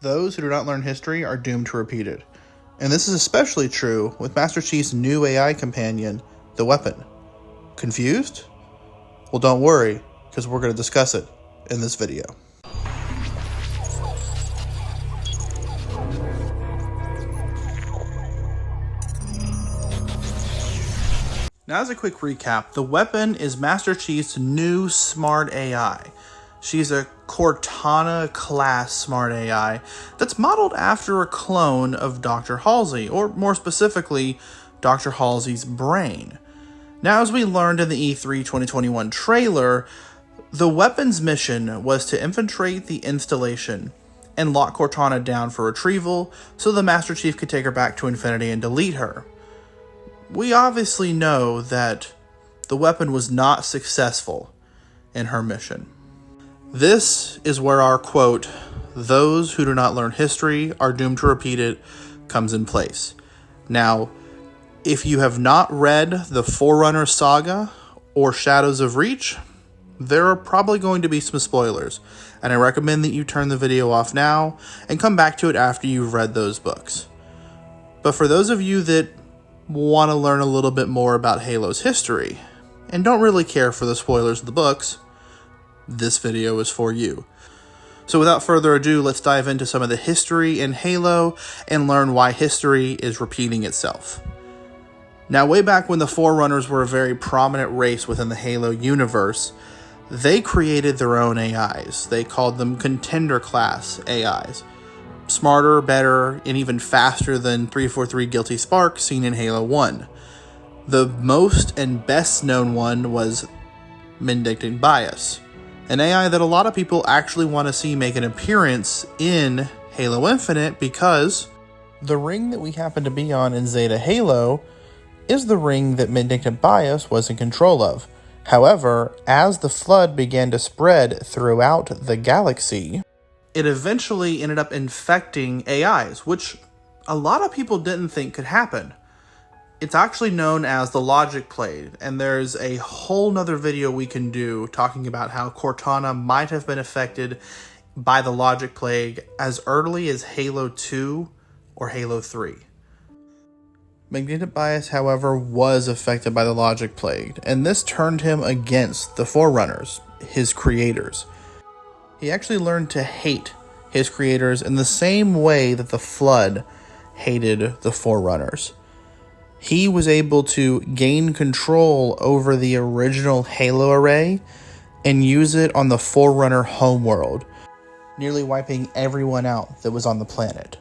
Those who do not learn history are doomed to repeat it. And this is especially true with Master Chief's new AI companion, the Weapon. Confused? Well, don't worry, because we're going to discuss it in this video. Now, as a quick recap, the Weapon is Master Chief's new smart AI. She's a Cortana-class smart AI that's modeled after a clone of Dr. Halsey, or more specifically, Dr. Halsey's brain. Now, as we learned in the E3 2021 trailer, the Weapon's mission was to infiltrate the installation and lock Cortana down for retrieval so the Master Chief could take her back to Infinity and delete her. We obviously know that the Weapon was not successful in her mission. This is where our quote, "Those who do not learn history are doomed to repeat it," comes in place. Now, if you have not read the Forerunners saga or Shadows of Reach, there are probably going to be some spoilers, and I recommend that you turn the video off now and come back to it after you've read those books. But for those of you that want to learn a little bit more about Halo's history and don't really care for the spoilers of the books, this video is for you. So without further ado, let's dive into some of the history in Halo and learn why history is repeating itself. Now, way back when the Forerunners were a very prominent race within the Halo universe, they created their own AIs. They called them Contender class AIs. Smarter, better, and even faster than 343 Guilty Spark seen in Halo 1. The most and best known one was Mendicant Bias, an AI that a lot of people actually want to see make an appearance in Halo Infinite because the ring that we happen to be on in Zeta Halo is the ring that Mendicant Bias was in control of. However, as the Flood began to spread throughout the galaxy, it eventually ended up infecting AIs, which a lot of people didn't think could happen. It's actually known as the Logic Plague, and there's a whole nother video we can do talking about how Cortana might have been affected by the Logic Plague as early as Halo 2 or Halo 3. Mendicant Bias, however, was affected by the Logic Plague, and this turned him against the Forerunners, his creators. He actually learned to hate his creators in the same way that the Flood hated the Forerunners. He was able to gain control over the original Halo array and use it on the Forerunner homeworld, nearly wiping everyone out that was on the planet.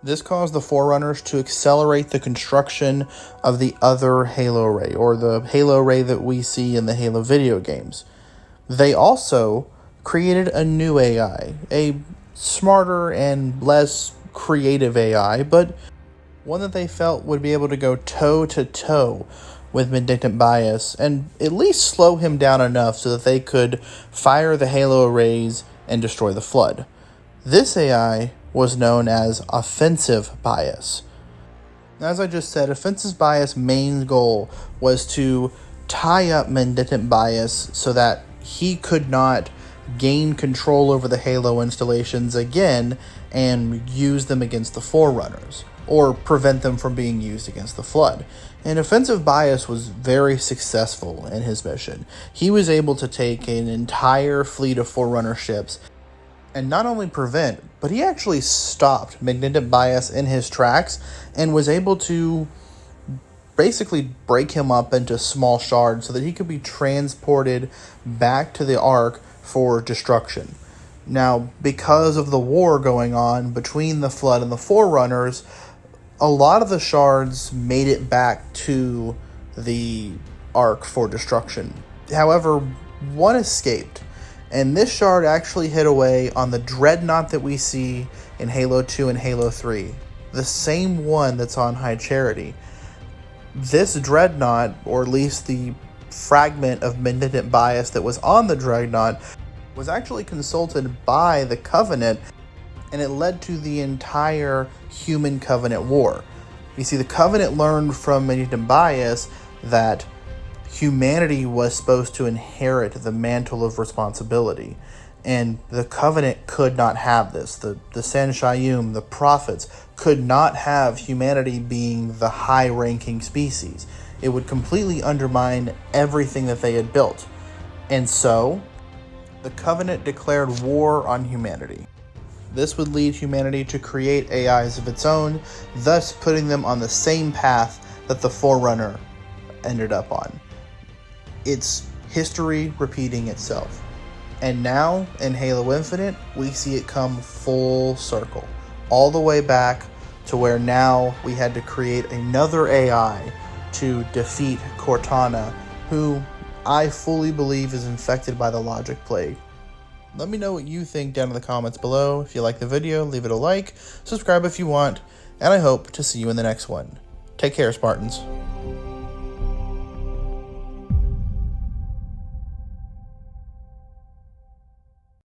This caused the Forerunners to accelerate the construction of the other Halo array, or the Halo array that we see in the Halo video games. They also created a new AI, a smarter and less creative AI, but one that they felt would be able to go toe-to-toe with Mendicant Bias and at least slow him down enough so that they could fire the Halo arrays and destroy the Flood. This AI was known as Offensive Bias. As I just said, Offensive Bias' main goal was to tie up Mendicant Bias so that he could not gain control over the Halo installations again and use them against the Forerunners, or prevent them from being used against the Flood. And Offensive Bias was very successful in his mission. He was able to take an entire fleet of Forerunner ships and not only prevent, but he actually stopped Mendicant Bias in his tracks and was able to basically break him up into small shards so that he could be transported back to the Ark for destruction. Now, because of the war going on between the Flood and the Forerunners, a lot of the shards made it back to the Ark for destruction. However, one escaped, and this shard actually hit away on the Dreadnought that we see in Halo 2 and Halo 3, the same one that's on High Charity. This Dreadnought, or at least the fragment of Mendicant Bias that was on the Dreadnought, was actually consulted by the Covenant, and it led to the entire Human Covenant War. You see, the Covenant learned from Mendicant Bias that humanity was supposed to inherit the mantle of responsibility. And the Covenant could not have this. The Sanshayum, the prophets, could not have humanity being the high-ranking species. It would completely undermine everything that they had built. And so, the Covenant declared war on humanity. This would lead humanity to create AIs of its own, thus putting them on the same path that the Forerunner ended up on. It's history repeating itself. And now, in Halo Infinite, we see it come full circle. All the way back to where now we had to create another AI to defeat Cortana, who I fully believe is infected by the Logic Plague. Let me know what you think down in the comments below. If you like the video, leave it a like, subscribe if you want, and I hope to see you in the next one. Take care, Spartans.